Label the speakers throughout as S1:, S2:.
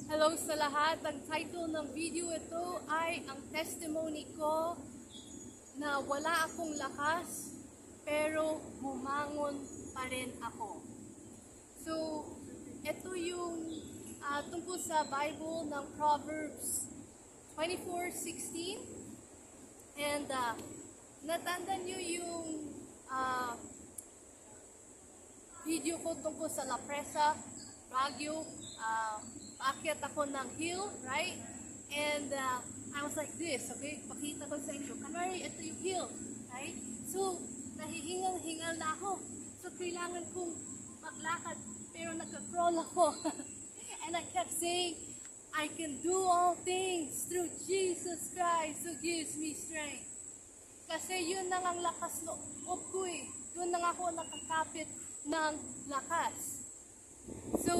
S1: Hello sa lahat. Ang title ng video ito ay ang testimony ko na wala akong lakas pero bumangon pa rin ako. So, ito yung tungkol sa Bible ng Proverbs 24:16. And natanda nyo yung video ko tungkol sa La Presa, Baguio. Paakyat ako ng hill, right? And I was like this, okay? Pakita ko sa inyo. Kanari, ito yung hill, right? So, nahihingal-hingal na ako. So, kailangan kong maglakad. Pero nagka-crawl ako. And I kept saying, I can do all things through Jesus Christ who gives me strength. Kasi yun nang ang lakas loob ko eh. Doon nang ako nakakapit ng lakas. So,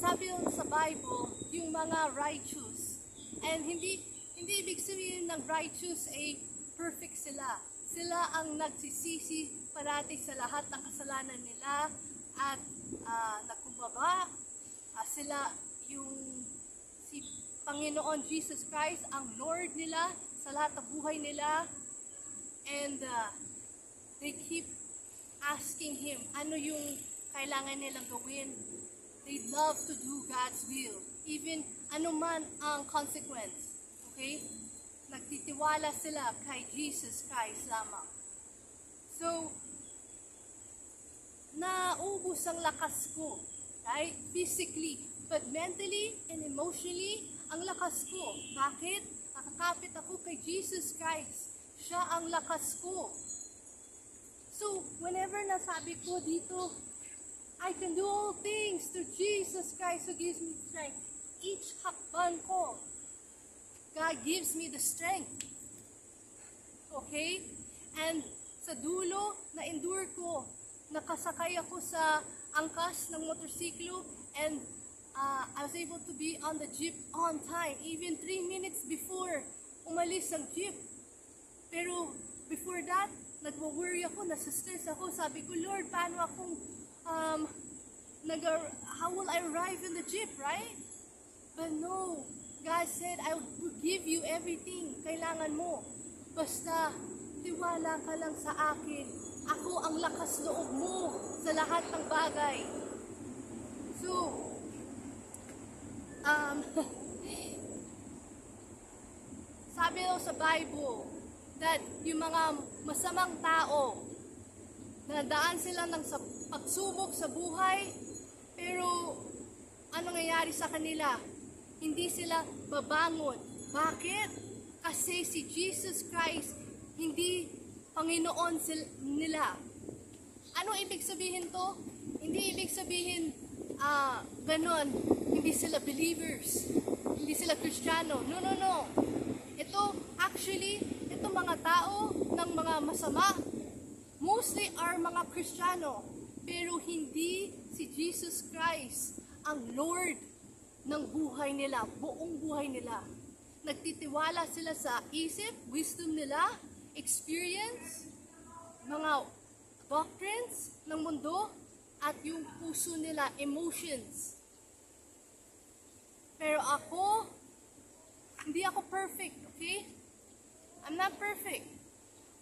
S1: sabi sa Bible, yung mga righteous. And hindi ibig sabihin ng righteous ay perfect sila. Sila ang nagsisisi parati sa lahat ng kasalanan nila at nagkumbaba. Sila yung si Panginoon Jesus Christ, ang Lord nila sa lahat ng buhay nila. And they keep asking Him, ano yung kailangan nilang gawin. They love to do God's will. Even anuman ang consequence. Okay? Nagtitiwala sila kay Jesus Christ lamang. So, naubos ang lakas ko. Right? Physically. But mentally and emotionally, ang lakas ko. Bakit? Nakakapit ako kay Jesus Christ. Siya ang lakas ko. So, whenever nasabi ko dito, I can do all things through Jesus Christ who gives me strength. Each hakban ko, God gives me the strength. Okay? And sa dulo, na-endure ko. Nakasakay ako sa angkas ng motorsiklo and I was able to be on the jeep on time. Even 3 minutes before umalis ang jeep. Pero before that, nagwo-worry ako, nasa-stress ako. Sabi ko, Lord, paano akong how will I arrive in the jeep, right? But no, God said, I will give you everything kailangan mo. Basta, tiwala ka lang sa akin. Ako ang lakas loob mo sa lahat ng bagay. So, sabi daw sa Bible, that yung mga masamang tao, nadaan sila ng pagsubok sa buhay, pero ano nangyayari sa kanila? Hindi sila babangon. Bakit? Kasi si Jesus Christ, hindi Panginoon nila. Ano ibig sabihin to? Hindi ibig sabihin, ganon, hindi sila believers, hindi sila Kristiyano. No. Ito, actually, ito mga tao ng mga masama, mostly are mga Kristiyano, pero hindi si Jesus Christ ang Lord ng buhay nila, buong buhay nila. Nagtitiwala sila sa isip, wisdom nila, experience, mga doctrines ng mundo, at yung puso nila, emotions. Pero ako, hindi ako perfect, okay? I'm not perfect.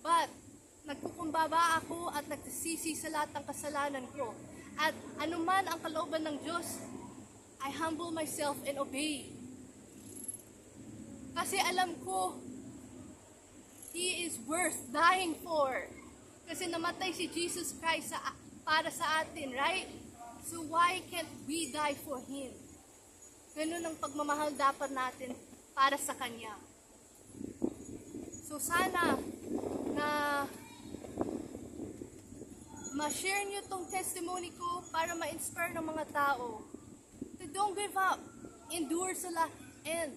S1: But, nagkukumbaba ako at nagsisisi sa lahat ng kasalanan ko. At anuman ang kalooban ng Diyos, I humble myself and obey. Kasi alam ko, He is worth dying for. Kasi namatay si Jesus Christ para sa atin, right? So why can't we die for Him? Ganun ang pagmamahal dapat natin para sa Kanya. So sana na ma-share nyo tong testimony ko para ma-inspire ng mga tao. So don't give up. Endure sa end.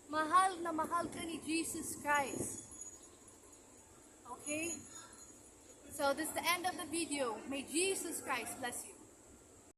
S1: Mahal na mahal ka ni Jesus Christ. Okay? So this is the end of the video. May Jesus Christ bless you.